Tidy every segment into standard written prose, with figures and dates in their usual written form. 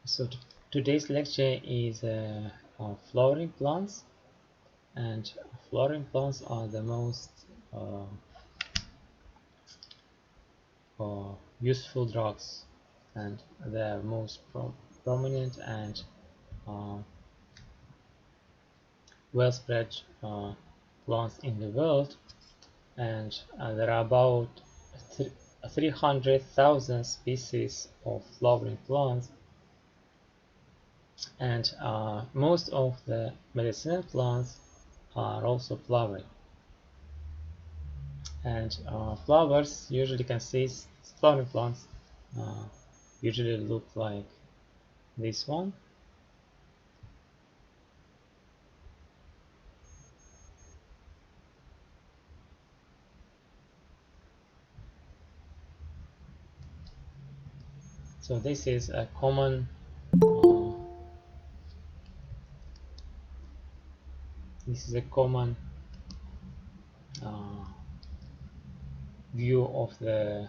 So today's lecture is on flowering plants, and flowering plants are the most useful drugs, and the most prominent and uh, well spread plants in the world. And there are about 300,000 species of flowering plants, and most of the medicinal plants are also flowering. And flowers usually consist, flowering plants uh, usually look like this one. So this is a common uh, view of the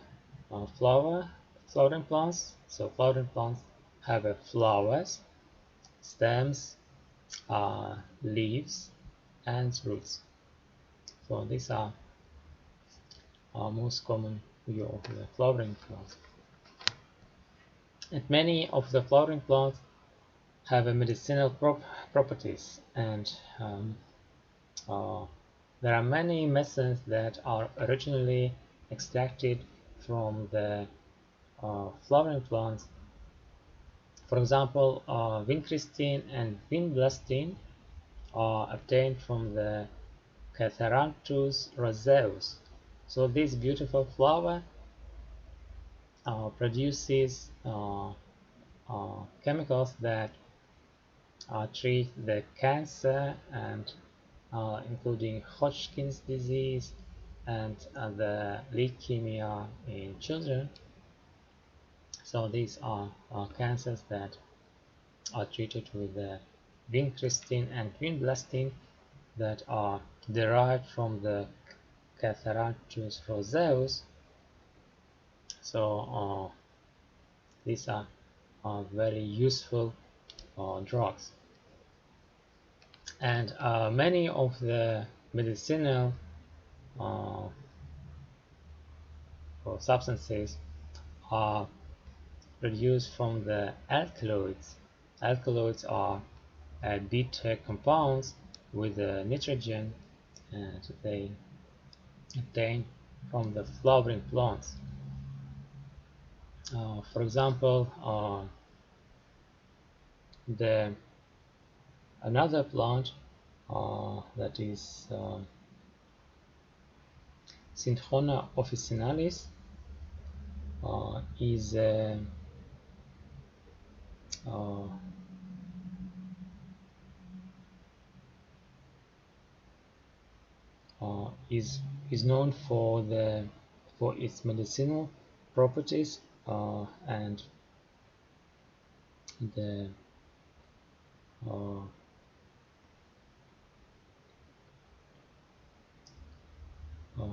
flowering plants. So flowering plants have flowers, stems, leaves, and roots. So these are our most common view of the flowering plants. And many of the flowering plants have a medicinal properties, and uh, there are many medicines that are originally extracted from the flowering plants. For example, vincristine and vinblastine are obtained from the Catharanthus roseus. So this beautiful flower produces chemicals that treat the cancer, and including Hodgkin's disease and the leukemia in children. So these are cancers that are treated with the vincristine and vinblastine that are derived from the Catharanthus roseus. So these are very useful drugs. And many of the medicinal substances are produced from the alkaloids. Alkaloids are bitter compounds with nitrogen, and they obtained from the flowering plants. For example, another plant that is Synthona Officinalis is is known for its medicinal properties, and the uh, uh,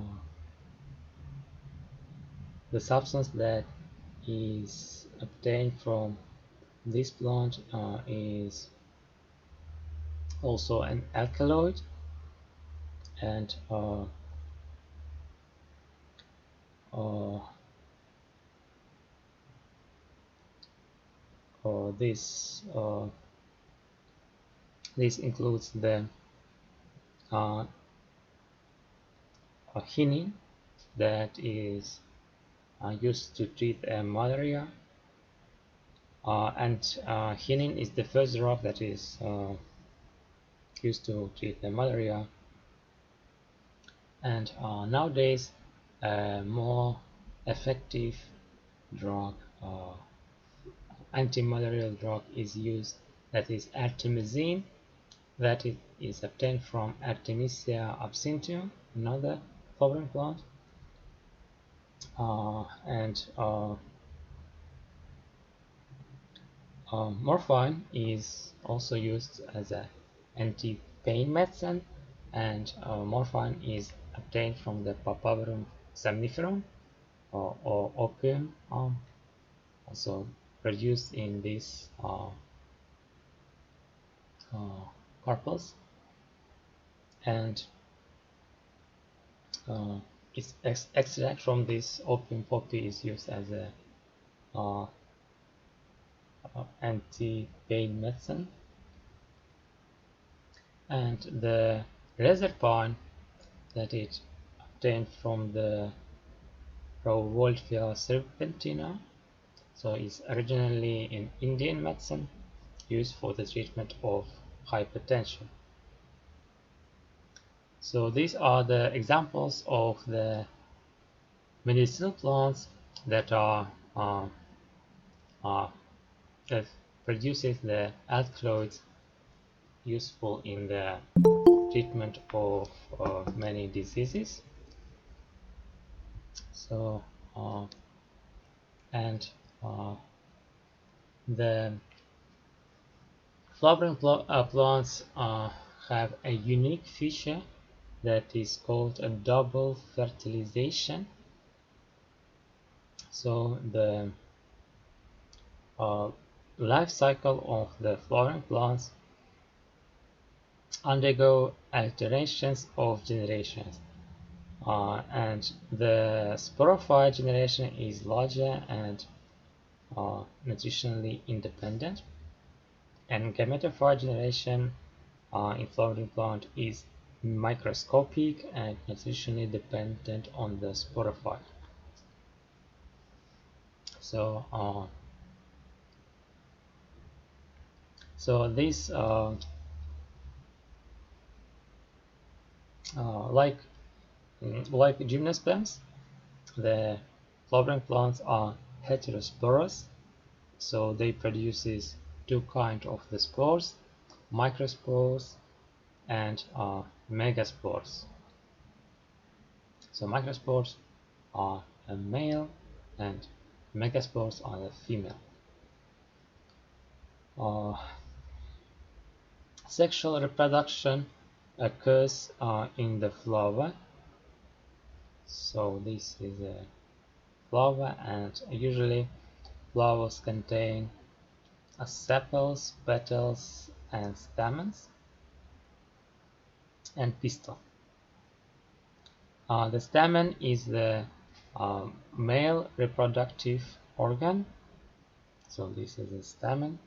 the substance that is obtained from this plant is also an alkaloid, and uh, this includes the quinine that is used to treat malaria, and quinine is the first drug that is used to treat the malaria. And nowadays a more effective drug, anti-malarial drug, is used, that is artemisinin, that is obtained from Artemisia absinthium, another flowering plant. And morphine is also used as an anti-pain medicine, and morphine is obtained from the Papaverum somniferum, or opium, also produced in these carpels, and its extract from this opium poppy is used as a anti-pain medicine. And the reserpine that it obtained from the Rauwolfia serpentina, so it's originally in Indian medicine, used for the treatment of hypertension. So these are the examples of the medicinal plants that are that produces the alkaloids useful in the treatment of many diseases. So and the flowering plants have a unique feature that is called a double fertilization. So the life cycle of the flowering plants undergo alterations of generations, and the sporophyte generation is larger and nutritionally independent, and gametophyte generation in flowering plant is microscopic and nutritionally dependent on the sporophyte. So this like gymnosperms, the flowering plants are heterosporous, so they produces two kinds of the spores, microspores and megaspores. So microspores are a male and megaspores are a female. Sexual reproduction occurs in the flower. So this is a flower, and usually flowers contain sepals, petals, and stamens, and pistil. The stamen is the male reproductive organ. So this is a stamen,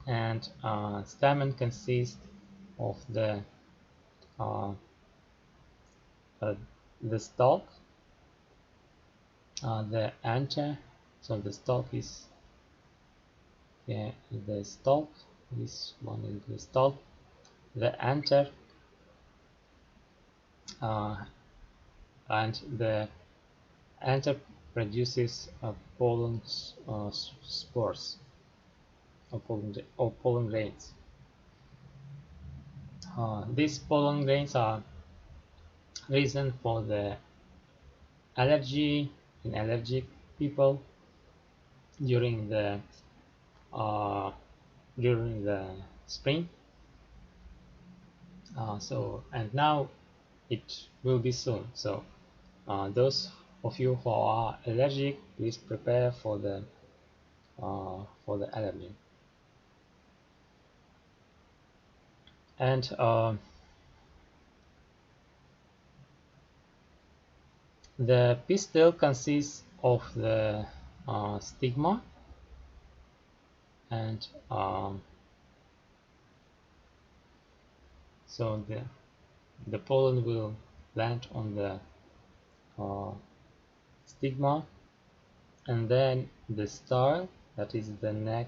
and stamen consists of the stalk, the anther. So the stalk is the stalk. This one is the stalk, the anther, and the anther produces pollen spores or pollen grains. These pollen grains are reason for the allergy in allergic people during the spring. And now it will be soon. So those of you who are allergic, please prepare for the allergy. And the pistil consists of the stigma, and so the pollen will land on the stigma, and then the style, that is the neck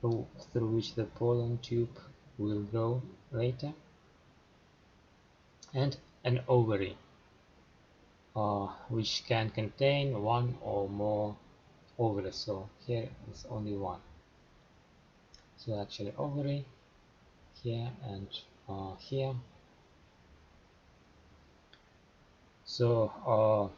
through which the pollen tube will go later, and an ovary, which can contain one or more ovaries. So here is only one. So actually ovary here and here. So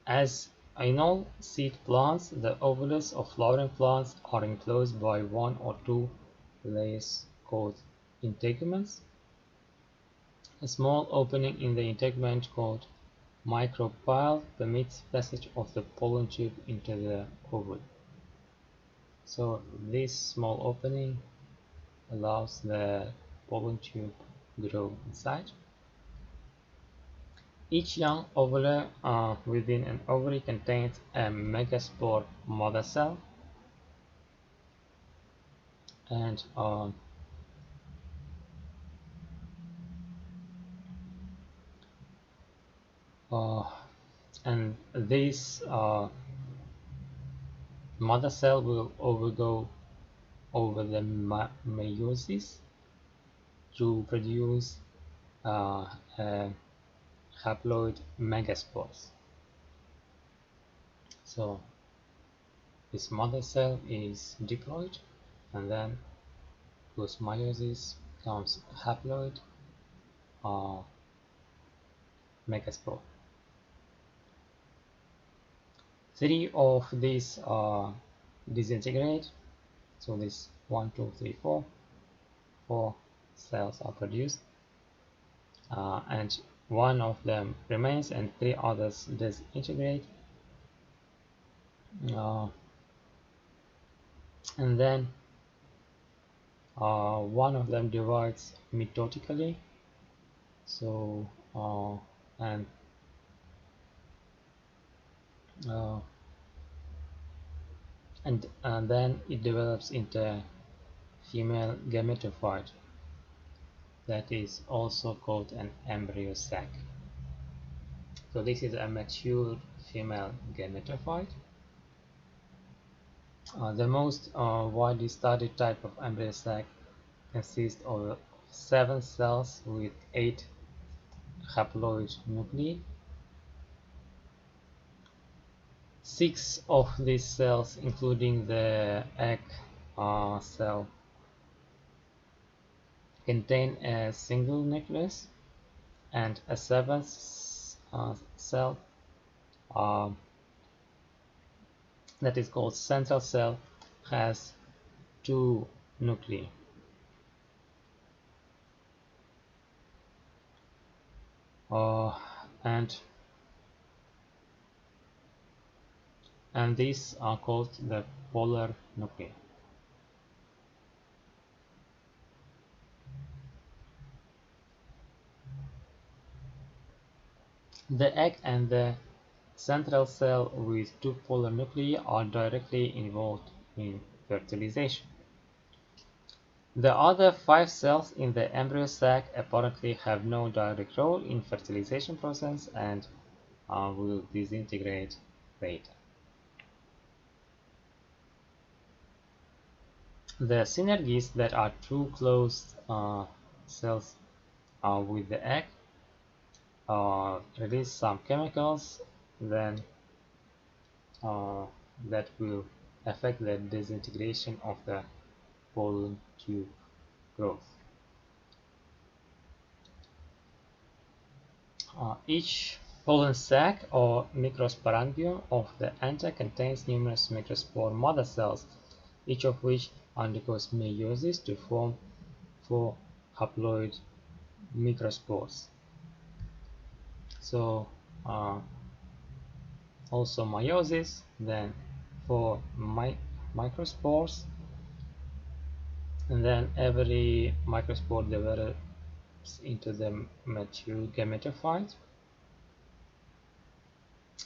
as in all seed plants, the ovules of flowering plants are enclosed by one or two layers called integuments. A small opening in the integument called micropyle permits passage of the pollen tube into the ovule. So this small opening allows the pollen tube to grow inside. Each young ovule within an ovary contains a megaspore mother cell, and uh, this mother cell will overgo over the meiosis to produce a haploid megaspores. So this mother cell is diploid, and then post meiosis comes haploid megaspore. Three of these disintegrate, so this 1, 2, 3, 4 cells are produced, and one of them remains and three others disintegrate, and then one of them divides mitotically, so and then it develops into female gametophyte that is also called an embryo sac. So this is a mature female gametophyte. The most widely studied type of embryo sac consists of 7 cells with 8 haploid nuclei. 6 of these cells, including the egg cell, contain a single nucleus, and a 7th cell that is called central cell has 2 nuclei. And these are called the polar nuclei. The egg and the central cell with 2 polar nuclei are directly involved in fertilization. The other 5 cells in the embryo sac apparently have no direct role in fertilization process and will disintegrate later. The synergies that are two closed cells with the egg release some chemicals then that will affect the disintegration of the pollen tube growth. Each pollen sac or microsporangium of the anther contains numerous microspore mother cells, each of which undergoes meiosis to form 4 haploid microspores. So also meiosis, then 4 microspores, and then every microspore develops into the mature gametophyte,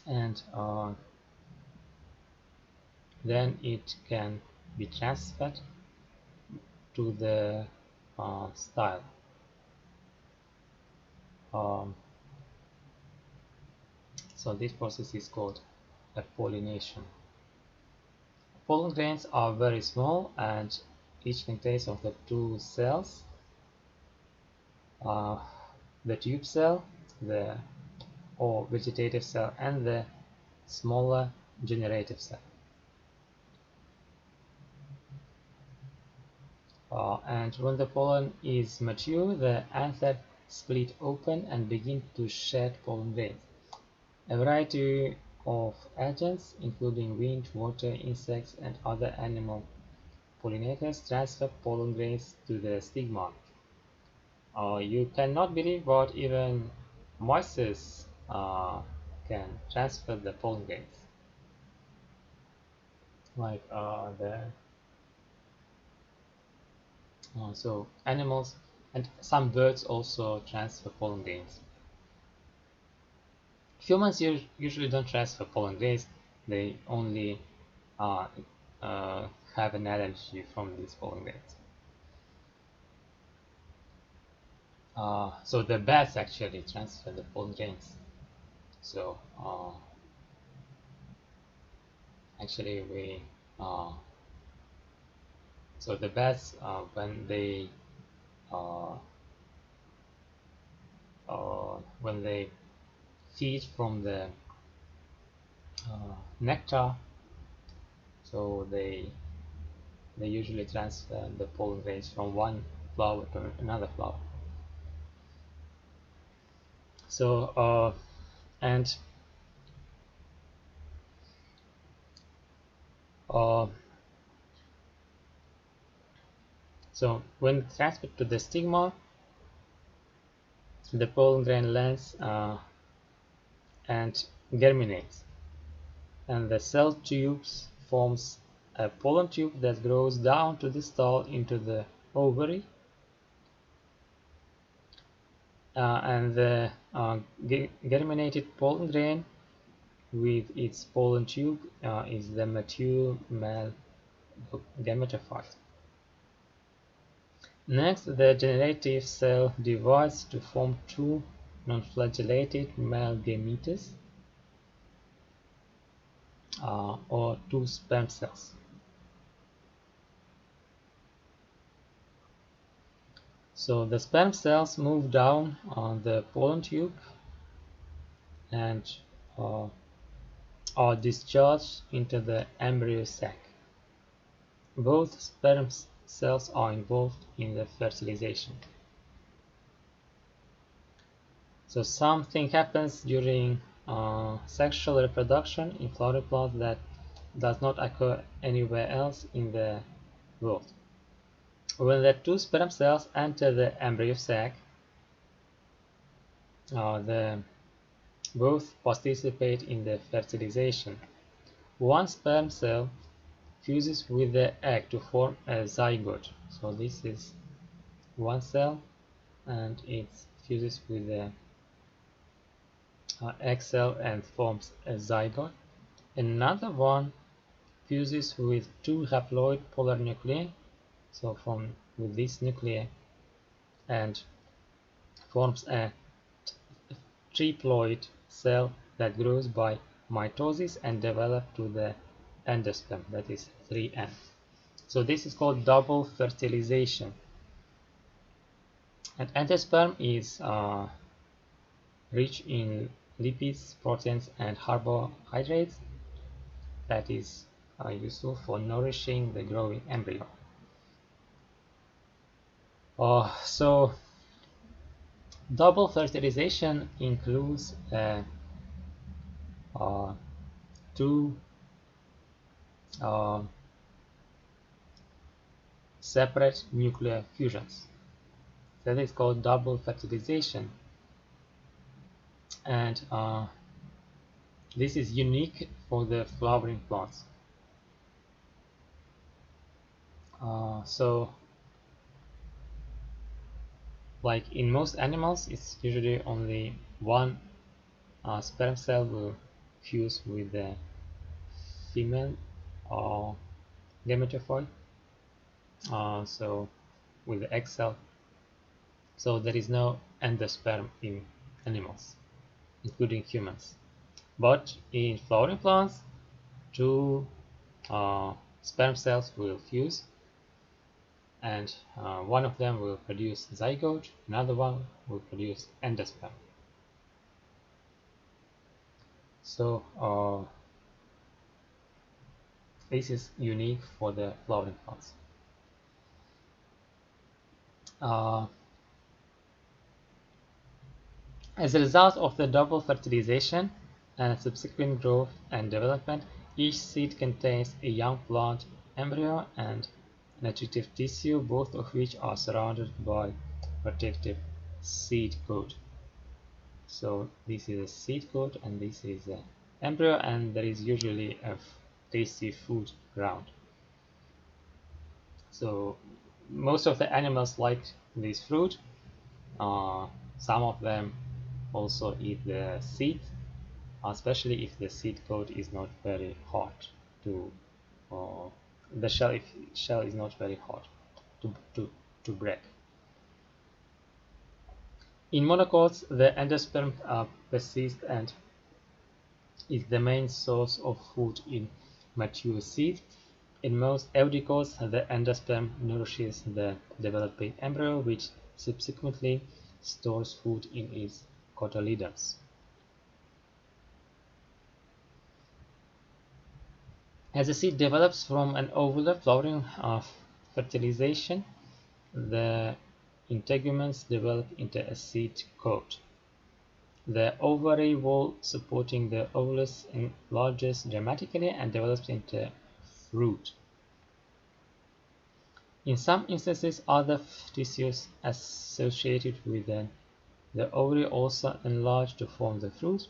and then it can be transferred to the style. So this process is called a pollination. Pollen grains are very small and each contains of the 2 cells, the tube cell, or vegetative cell, and the smaller generative cell. And when the pollen is mature, the anther split open and begin to shed pollen grains. A variety of agents, including wind, water, insects, and other animal pollinators, transfer pollen grains to the stigma. You cannot believe what even moises can transfer the pollen grains, like so animals and some birds also transfer pollen grains. Humans usually don't transfer pollen grains; they only uh, have an allergy from these pollen grains. So the bats actually transfer the pollen grains. So actually uh, so the bats uh, when they feed from the nectar, so they usually transfer the pollen grains from one flower to another flower. So and uh, so when transferred to the stigma, the pollen grain lands and germinates, and the cell tubes forms a pollen tube that grows down to the stall into the ovary, and the germinated pollen grain with its pollen tube is the mature male gametophyte. Next, the generative cell divides to form two non-flagellated male gametes or two sperm cells. So the sperm cells move down on the pollen tube and uh, are discharged into the embryo sac. Both sperm cells are involved in the fertilization. So something happens during sexual reproduction in flowering plants that does not occur anywhere else in the world. When the two sperm cells enter the embryo sac, both participate in the fertilization. One sperm cell fuses with the egg to form a zygote. So this is one cell and it fuses with the egg cell and forms a zygote. Another one fuses with two haploid polar nuclei, so from with this nuclei, and forms a triploid cell that grows by mitosis and develops to the endosperm, that is 3N. So this is called double fertilization. And endosperm is rich in lipids, proteins, and carbohydrates that is useful for nourishing the growing embryo. So double fertilization includes two separate nuclear fusions. That is called double fertilization, and this is unique for the flowering plants. So like in most animals, it's usually only one sperm cell will fuse with the female or gametophyte, so with the egg cell. So there is no endosperm in animals, including humans. But in flowering plants, two sperm cells will fuse, and one of them will produce zygote, another one will produce endosperm. So this is unique for the flowering plants. As a result of the double fertilization and subsequent growth and development, each seed contains a young plant embryo and nutritive tissue, both of which are surrounded by protective seed coat. So this is a seed coat and this is an embryo, and there is usually a tasty food around. So most of the animals like this fruit. Some of them also eat the seed, especially if the seed coat is not very hot to the shell, if shell is not very hot to break. In monocots, the endosperm persists and is the main source of food in mature seed. In most eudicots, the endosperm nourishes the developing embryo, which subsequently stores food in its cotyledons. As the seed develops from an ovular flowering of fertilization, the integuments develop into a seed coat. The ovary wall supporting the ovulus enlarges dramatically and develops into fruit. In some instances, other tissues associated with the ovary also enlarge to form the fruit.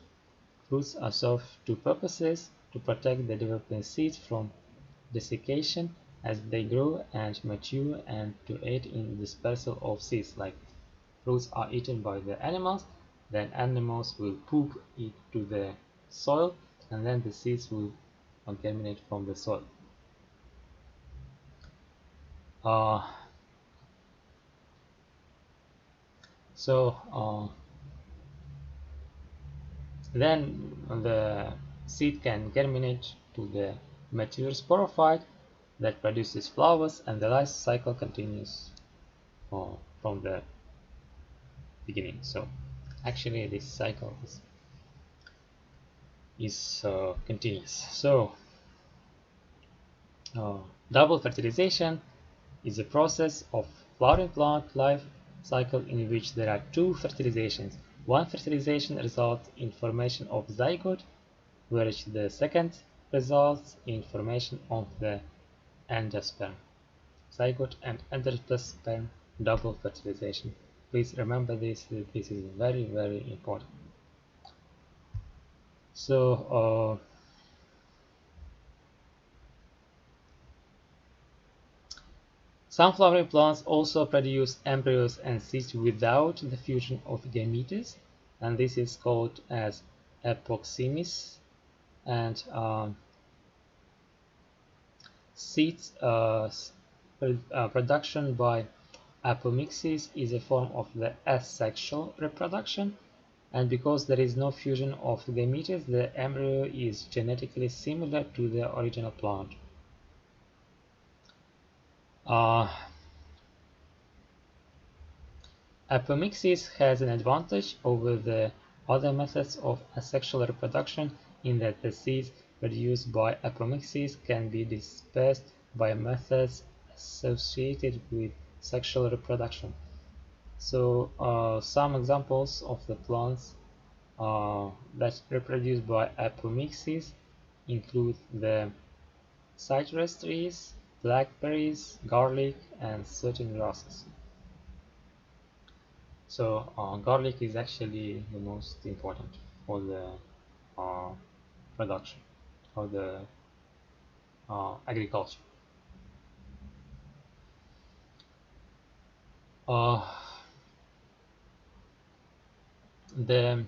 Fruits are served two purposes: to protect the developing seeds from desiccation as they grow and mature, and to aid in dispersal of seeds. Like fruits are eaten by the animals, then animals will poop it to the soil, and then the seeds will germinate from the soil. Uh, then the seed can germinate to the mature sporophyte that produces flowers, and the life cycle continues from the beginning. So actually this cycle is continuous. So double fertilization is a process of flowering plant life cycle in which there are two fertilizations. One fertilization results in formation of zygote, whereas the second results in formation of the endosperm. Zygote and endosperm double fertilization. Please remember this. This is very, very important. So some flowering plants also produce embryos and seeds without the fusion of gametes, and this is called as apoxemis. And seeds production by apomixis is a form of the asexual reproduction, and because there is no fusion of gametes, the embryo is genetically similar to the original plant. Apomixis has an advantage over the other methods of asexual reproduction in that the seeds produced by apomixis can be dispersed by methods associated with sexual reproduction. So some examples of the plants that reproduce by apomixis include the citrus trees, blackberries, garlic, and certain grasses. So garlic is actually the most important for the uh, production of the agriculture. Uh, the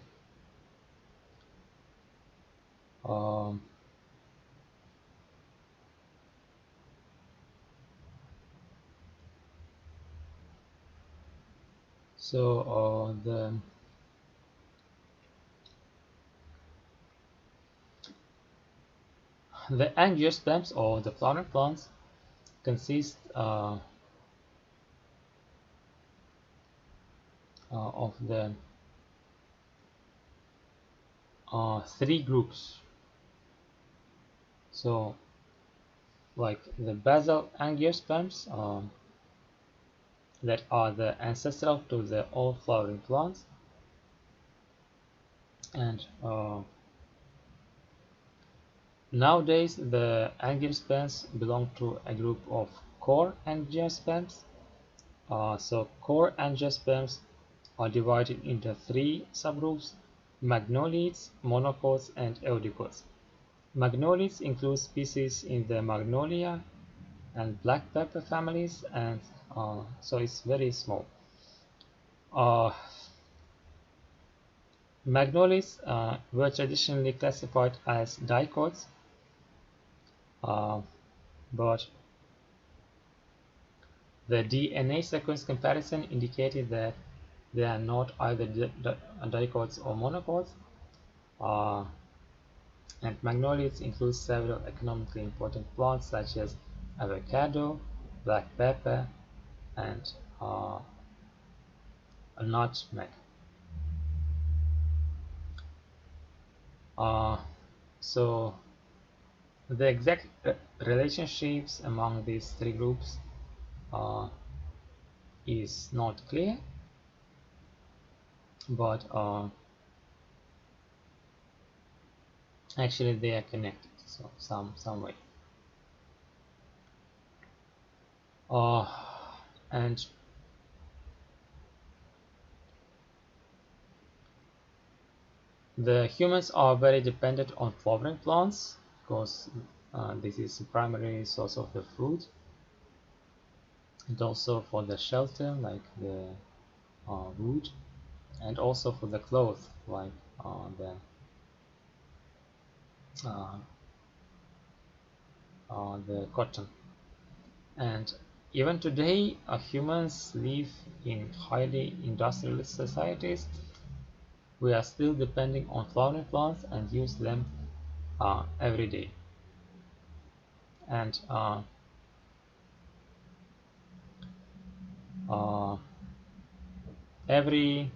um, the angiosperms or the flowering plants consist of the three groups. So like the basal angiosperms that are the ancestral to the all flowering plants, and nowadays the angiosperms belong to a group of core angiosperms. So core angiosperms are divided into three subgroups: magnolids, monocots, and eudicots. Magnolids include species in the Magnolia and black pepper families, and so it's very small. Uh, Magnolids were traditionally classified as dicots, uh, but the DNA sequence comparison indicated that they are not either dicots or monocots. Uh, and magnolids include several economically important plants such as avocado, black pepper, and nutmeg. Uh, so the exact relationships among these three groups uh, is not clear, but actually they are connected, so some way. Uh, and the humans are very dependent on flowering plants because this is the primary source of the food, and also for the shelter like the wood, and also for the clothes like uh, the cotton. And even today, humans live in highly industrial societies. We are still depending on flowering plants and use them every day. And uh, every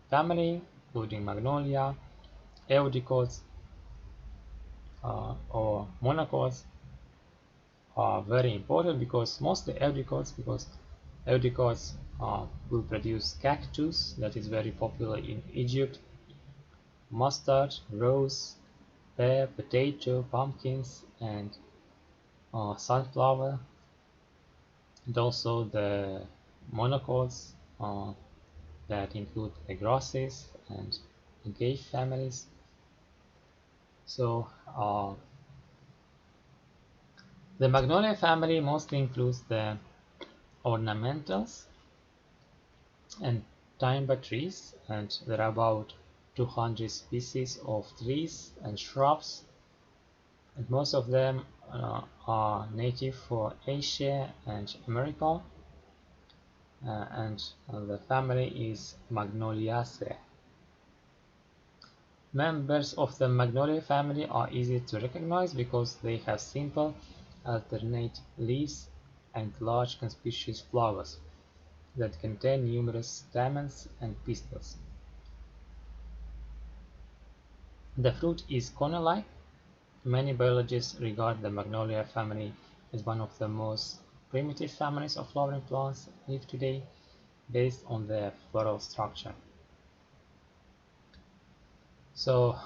family, including Magnolia, eudicots, or monocots, are very important because mostly eudicots, because eudicots will produce cactus that is very popular in Egypt, mustard, rose, pear, potato, pumpkins, and sunflower, and also the monocots that include the grasses and engaged families. So the Magnolia family mostly includes the ornamentals and timber trees, and there are about 200 species of trees and shrubs, and most of them are native for Asia and America, and the family is Magnoliaceae. Members of the Magnolia family are easy to recognize because they have simple, alternate leaves and large conspicuous flowers that contain numerous stamens and pistils. The fruit is corn-like. Many biologists regard the Magnolia family as one of the most primitive families of flowering plants lived today, based on their floral structure. So,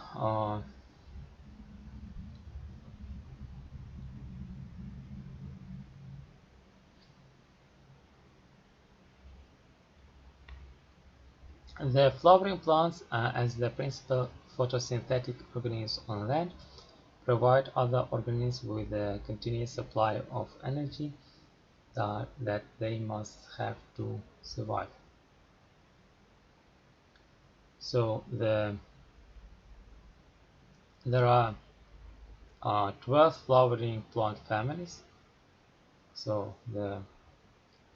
the flowering plants, as the principal photosynthetic organisms on land, provide other organisms with a continuous supply of energy that they must have to survive. So there are 12 flowering plant families. So the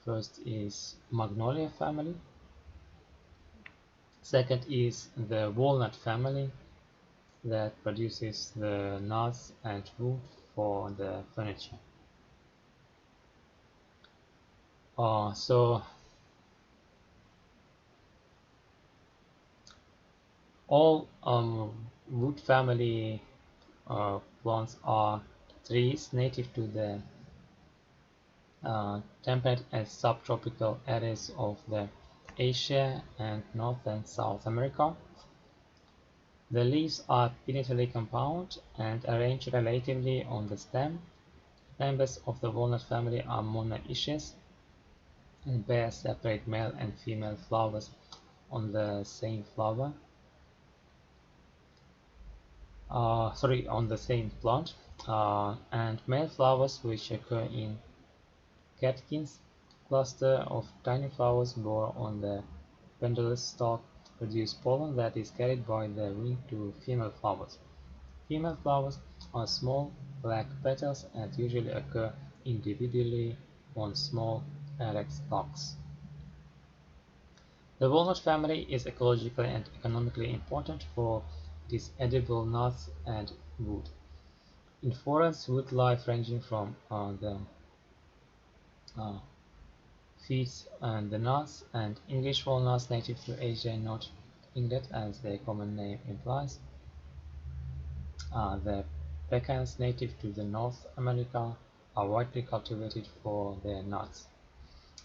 first is Magnolia family. Second is the Walnut family that produces the nuts and wood for the furniture. So all wood family plants are trees native to the temperate and subtropical areas of the Asia and North and South America. The leaves are pinnately compound and arranged relatively on the stem. Members of the walnut family are monoecious and bear separate male and female flowers on the same flower. On the same plant, and male flowers which occur in catkins. Cluster of tiny flowers borne on the pendulous stalk produce pollen that is carried by the wind to female flowers. Female flowers are small, black petals and usually occur individually on small, erect stalks. The walnut family is ecologically and economically important for its edible nuts and wood. In forest wood life ranging from the uh, seeds and the nuts and English walnuts native to Asia, not England as their common name implies. The pecans native to the North America are widely cultivated for their nuts.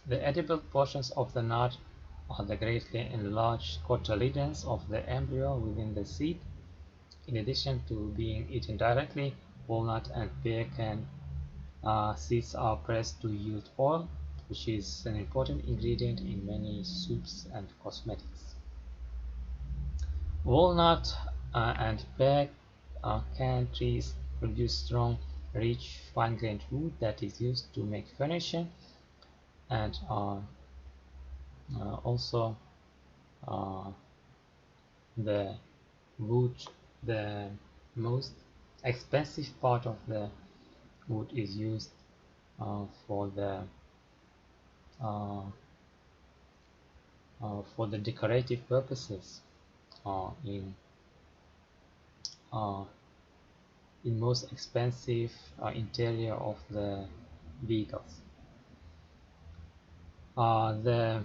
The edible portions of the nut are the greatly enlarged cotyledons of the embryo within the seed. In addition to being eaten directly, walnut and pecan seeds are pressed to yield oil, which is an important ingredient in many soups and cosmetics. Walnut and pecan trees produce strong, rich, fine-grained wood that is used to make furniture and also uh, the wood, the most expensive part of the wood is used for the uh, decorative purposes in uh, most expensive interior of the vehicles. The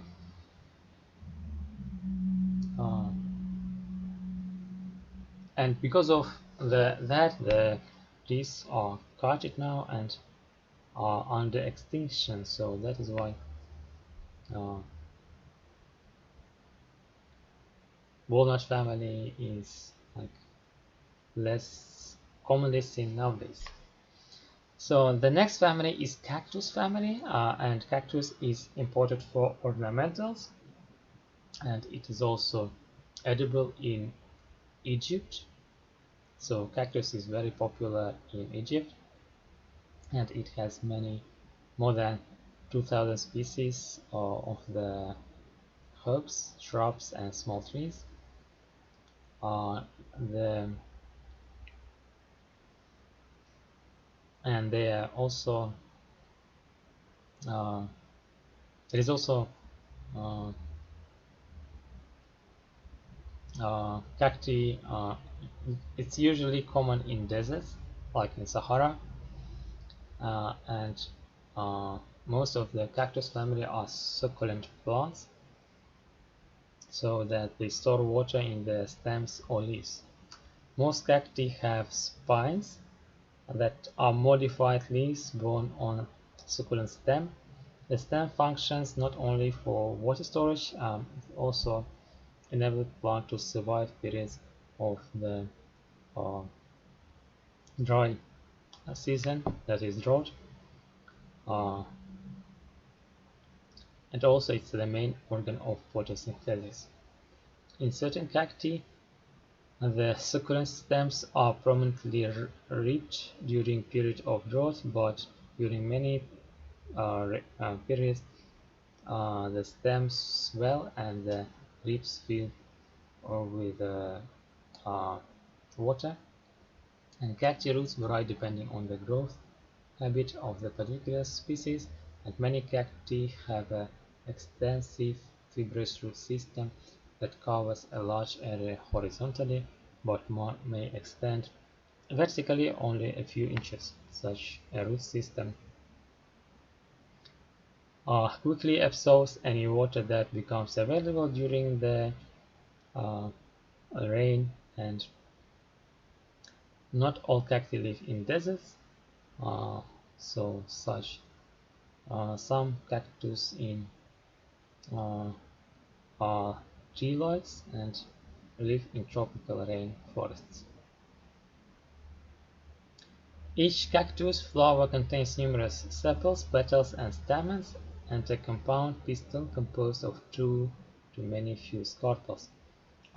and because of the trees are cutted now and are under extinction, so that is why uh, walnut family is like less commonly seen nowadays. So the next family is Cactus family, and cactus is imported for ornamentals, and it is also edible in Egypt. So cactus is very popular in Egypt, and it has more than 2,000 species of the herbs, shrubs, and small trees. The and they are also there is also uh, cacti. It's usually common in deserts, like in Sahara, and most of the cactus family are succulent plants, so that they store water in the stems or leaves. Most cacti have spines that are modified leaves borne on succulent stem. The stem functions not only for water storage, it also enables plant to survive periods of the uh, dry season, that is drought, uh, and also it's the main organ of photosynthesis. In certain cacti, the succulent stems are prominently ribbed during period of drought, but during many periods the stems swell and the ribs fill with water, and cacti roots vary depending on the growth habit of the particular species, and many cacti have an extensive fibrous root system that covers a large area horizontally, but may extend vertically only a few inches. Such a root system quickly absorbs any water that becomes available during the uh, rain, and not all cacti live in deserts, so some cactus in are treeloids and live in tropical rain forests. Each cactus flower contains numerous sepals, petals, and stamens, and a compound pistil composed of two to many few scarpels.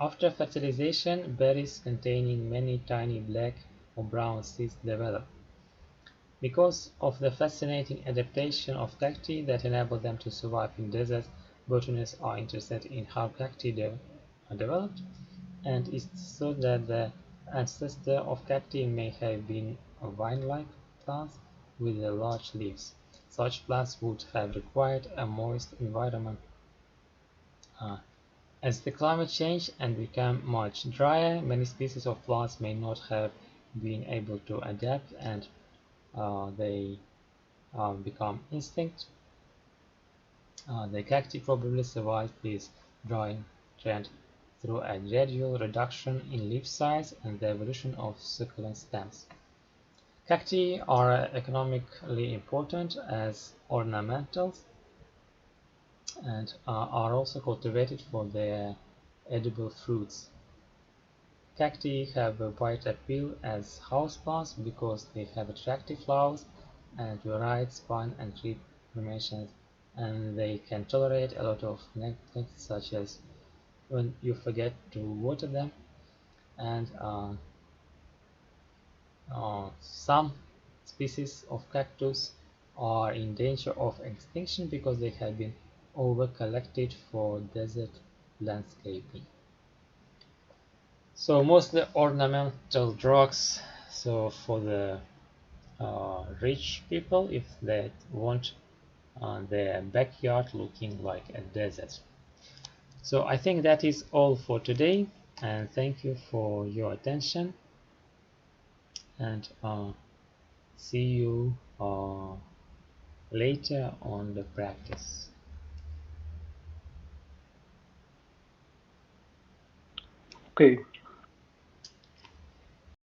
After fertilization, berries containing many tiny black or brown seeds develop. Because of the fascinating adaptation of cacti that enable them to survive in deserts, botanists are interested in how cacti are developed, and it's thought that the ancestor of cacti may have been a vine-like plants with large leaves. Such plants would have required a moist environment. As the climate changed and became much drier, many species of plants may not have been able to adapt, and they become extinct. The cacti probably survived this drying trend through a gradual reduction in leaf size and the evolution of succulent stems. Cacti are economically important as ornamentals and are also cultivated for their edible fruits. Cacti have a wide appeal as houseplants because they have attractive flowers and varied spine and leaf formations, and they can tolerate a lot of neglect, such as when you forget to water them, and some species of cactus are in danger of extinction because they have been over-collected for desert landscaping. So mostly ornamental drugs. So for the rich people, if they want their backyard looking like a desert. So I think that is all for today, and thank you for your attention, and see you later on the practice. Okay,